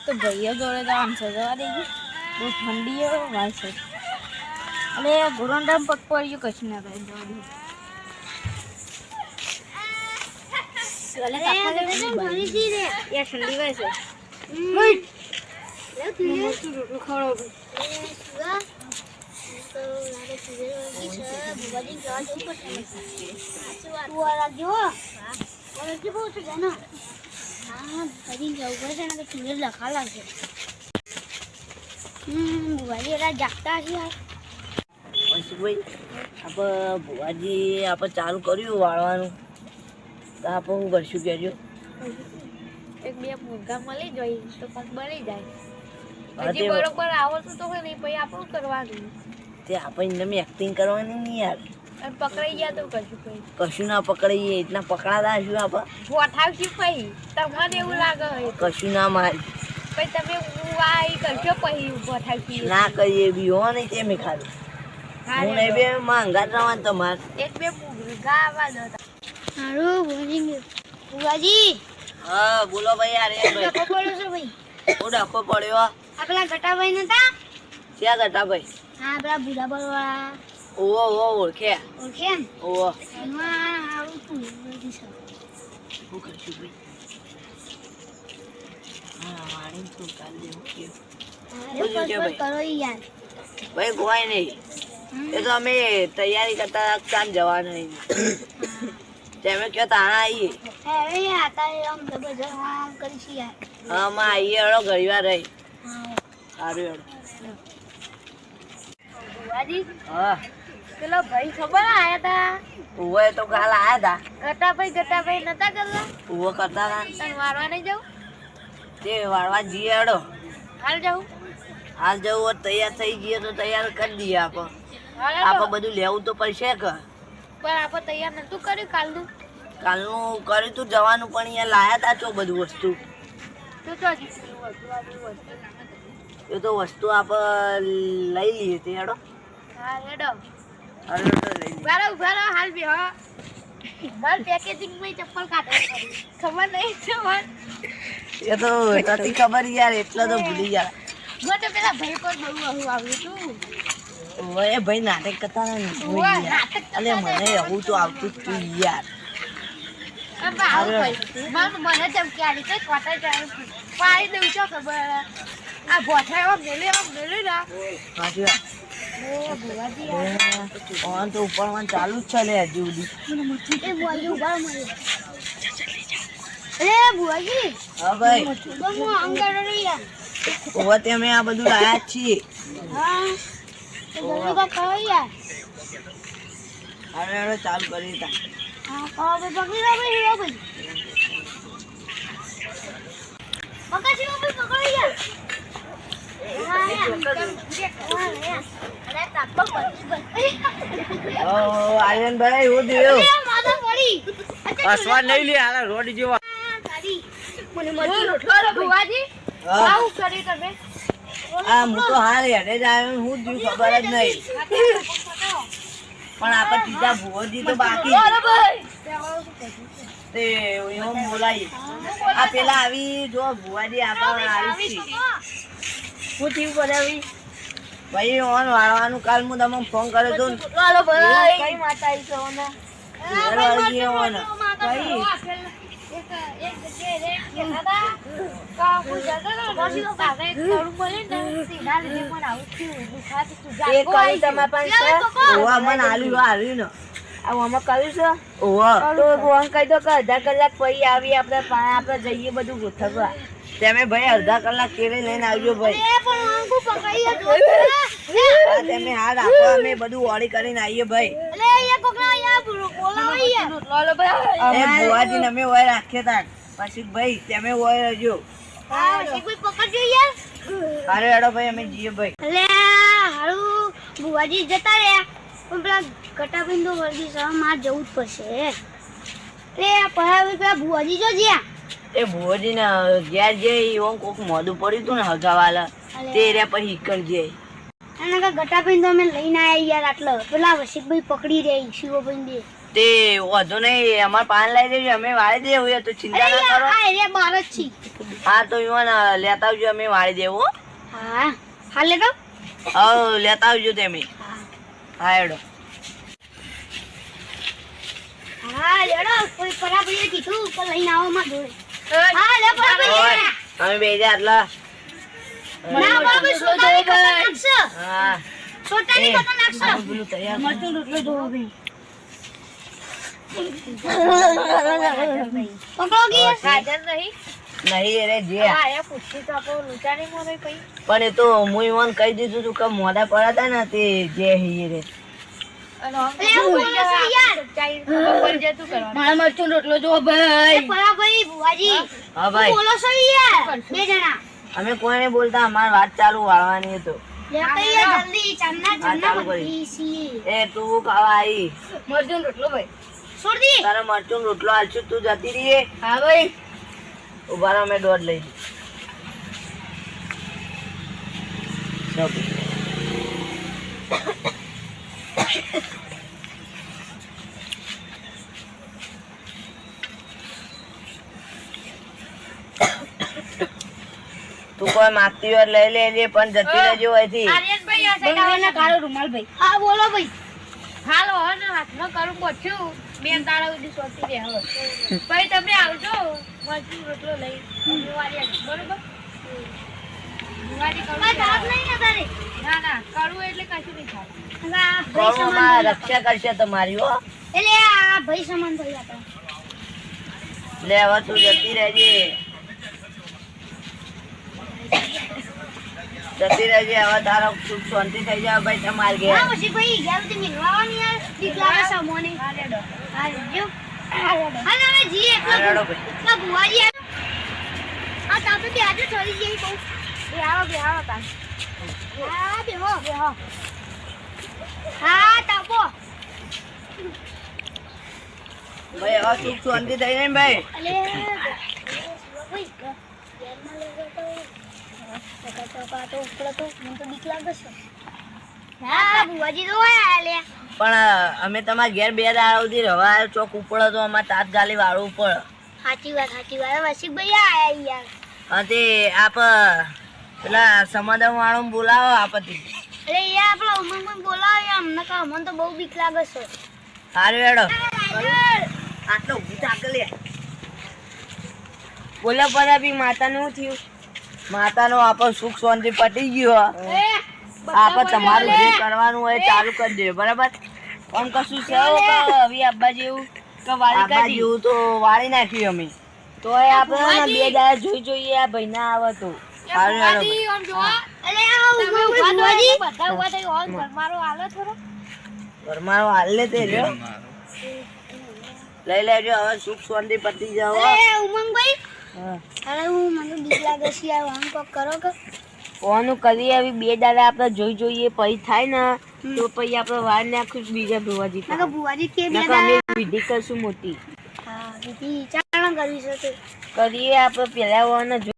તો ભાઈઓ જોડે જવાનું છે જવા દેજો બહુ ઠંડી વાર છે એટલે ગોરંડામ પગ પડ્યું કશું ના કરે જવા દેજો ઠંડી વાર છે ભુવાજી આપણે ચાલુ કર્યું વાળવાનું તો આપણે શું કરશું કહેજો એક બે મુર્ગા મળી જાય તો પગ બળી જાય હજી બરોબર આવડતું તો હોય નહીં પછી આપણું કરવાનું તે આપણે એમ એક્ટિંગ કરવાની નહીં યાર અને પકડાઈ ગયા તો કશું ના પકડાઈએ એટલા પકડાતા શું આપણે ગોઠાવશું પછી તમને એવું લાગે કશું ના મારી પછી તમે કરશો પછી ગોઠાવશું ના કરીએ બી હો નહીં તે મેં ખાલી હું નહીં બે માંગા જવાનું તમારે એક બે મુર્ગા આવવા દો હારું બુવાજી હા બોલો ભાઈ યાર ડખો પડ્યો છે ભાઈ હું ડખો પડ્યો આ પેલા ગટાભાઈ નતા ક્યાં ગટા ભાઈ હા પેલા બુધા બળવાળા ઓવો ઓળખે ઓળખે ને ઓવો એમાં આવું શું શું કરશું ભાઈ હા વાણી તું કાલ દેવું કે કરો યાર ભાઈ કોઈ નહીં એ તો અમે તૈયારી કરતા કામ જવાનું નહીં તમે કયો તાણા આવીએ હા માં આવીએ હળો ઘણી વાર રહી સારું બુવાજી હા પેલો ભાઈ ખબર આયા તા ઉવે તો કાલ આયા હતા ગટાભાઈ નતા કરતા ઉવો કરતા હતા તને વારવા નહીં જાવ તે વાળવા જઈએ હળો હાલ જાવ હાલ જવું હોત તૈયાર થઈ જઈએ તો તૈયાર કરી દઈએ આપણે બધું લેવું તો પડશે કે પણ આપણે તૈયાર નતું કર્યું કાલનું કર્યું તું જવાનું પણ અહીંયા લાયા તા ચો બધું વસ્તુ એ તો વસ્તુ આપણે લઈ લઈએ તે હેડો હા હેડો હેડો તો લઈ લઈએ હાલ બી હા માર પેકેજિંગ માં ચપ્પલ કાઢે ખબર નહીં છે મને એ તો તતી ખબર યાર એટલે તો ભૂલી ગયા મને તો પેલા ભાઈ પર બહુ આવ્યું તું ઓય ભાઈ નાટક કરતા ને અલે મને એવું તો આવતું તું યાર મને ચમકી કઈ કોટા જાય પાડી દઉં છો ખબર આ ભોઠા મેલે ના ઓન તો ઉપર ચાલુ જ છે લે હજી સુધી હા ભાઈ ઓવે તે અમે આ બધું લાયા જ છીએ હવે ચાલુ કરી તા આર્યનભાઈ હું દેવ અસવાર નહીં લે હાલા રોડ જેવા હા હું તો હાલ હેડે જ આવ્યો હું જ ખબર જ નહીં પણ આપણે ત્રીજા ભુવોજી તો બાકી તે એવો બોલાય આ પેલા આવી જો ભુવાજી આપણે આવી હું થયું બનાવી ભાઈ ઓન વાળવાનું કાલ હું તમને ફોન કર્યો તો કઈ માતા જઈએ બધું ગોઠવવા તમે ભાઈ અડધા કલાક કેળે લઈને આવજો ભાઈ તમે હા રાખો અમે બધું ઓર્ડર કરીને આવીએ ભાઈ ભુવાજી અમે ઓય રાખીએ તા પછી ભાઈ તમે ઓય રહેજો અરે હેડો ભાઈ અમે જઈએ ભાઈ ભુવાજી જતા રહ્યા પણ પેલા કટાબીન તો વર્ગી સર માર જવું જ પડશે પેલા ભુવાજી જો જ્યાં એ ભુવાજી ને ઘેર જઈ કોક મોડું પડ્યું હતું ને હગાવાલા તે રહ્યા પછી ઈકણ જઈ ગટાબીન તો અમે લઈને આવ્યા યાર આટલો પેલા વસીકભાઈ પકડી રહ્યા શિવભાઈ તે વધુ નહીં અમાર પાન લઈ દેજો અમે વાળી દેવું એ તો ચિંતા ના કરો હા તો ઈવન લેતા આવજો અમે વાળી દેવું લેતા આવજો તમે હા હેડો અમે બે જા આટલા હા પેલું તૈયાર હાજર નહીં નહીં રે જે આયા પૂછી તો આપણો લૂંટા નહીં મોરે પછી પણ એ તો હું ઈવન કહી દીધું તું કે મોઢા પડ્યા હતા ને તે જે હી રે અને આમ ખબર જતું કરવાનું મારા મરચું રોટલો જો ભાઈ હા ભાઈ બોલો છો યાર બે જણા અમે કોઈને બોલતા અમારી વાત ચાલુ વાળવાની હતો જલ્દી ચન્ના હા, ચાલુ કરી. એ તું ખાવા આવી મરચું રોટલો ભાઈ છોડ દી તારા મરચું રોટલો આલશું તું જતી રહીએ હા ભાઈ ઉભા રહો, અમે દોઢ લઈ તું કોઈ માગતી હોય લઈ લેજે પણ જતી રહેજો અહીંથી આર્યનભાઈ આ સાઈડ બંગડીના કાળો રૂમાલ ભાઈ હા બોલો ભાઈ હાલો હને હાથમાં કરું પછું બે તાળા સુધી સોતી રહે હવે ભાઈ તમે આવજો મરચું રોટલો લઈ દિવાળી બરોબર દિવાળી કરું ના ના કરું એટલે કશું નહીં થાય કોરોનામાં રક્ષા કરશે તમારી હો એટલે આ ભાઈ સમાન ભાઈ આપણા લે હવે તું જતી રહેજે હવે તારો સુખ શાંતિ થઈ જાય ભાઈ તમારે ઘેર હા પછી ભાઈ ગયા તો મિલવાની યાર દીકરા સામોને હા જો હાલો હવે જી હા, રડો ભાઈ. એટલા બુવાજી આ તાપે બે આજે ચડી જઈ બહુ બે આવો તા હા બેહો હા તાપો ભાઈ હવે સુખ શાંતિ થઈ જાય ને ભાઈ અલે ભાઈ યારમાં લેવો તો ઉપડો તો મને તો બીક લાગે છે હા બુવાજી તો આયા લે પણ અમે તમારા ઘેર બે દાડા સુધી રવા ચોક ઉપર તો અમારે તાત ગાલી વાળવું પડે સાચી વાત વસીક ભાઈ આયા યાર અને તે આપ પેલા સમાધાન વાળો બોલાવો આપતી અરે યાર આપણો ઉમંગ બોલાવે અમને કહો મને તો બહુ બીક લાગે છે સારું હેડો આટલો ઊભી થાક લે બોલ્યા પડ્યા બી માતાનું શું થયું માતાનો આપણો સુખ શાંતિ પટી ગયો આપણે તમારું જે કરવાનું હોય એ ચાલુ કરી દે બરાબર પણ કશું છે હવે આબા જેવું કે વાળી જેવું તો વાળી નાખ્યું અમે તો એ આપણે બે દાડા જોઈએ આ ભાઈ ના આવે તો સારું હેડો ભાઈ. આમ જોવા અરે આ તમે ઉભા તો રહો, બધા ઉભા થઈ હોલ મારો આલો થોડો ઘરમાં હાલ લે તે લ્યો લઈ લેજો હવે સુખ શાંતિ પતી જાવ અરે ઉમંગભાઈ હા અરે હું મને બીક લાગે છે યાર આમ કોક કરો કે કોનું કરી આવી બે દાડા આપણે જોઈએ પછી થાય ને તો પછી આપણે વાર નાખું બીજા ભુવાજી નકર બુવાજી કે બે નકર અમે વિધિ કરશું મોટી હા દીદી ચારણ કરવી છે તો કરીએ આપણે પેલા વાળાને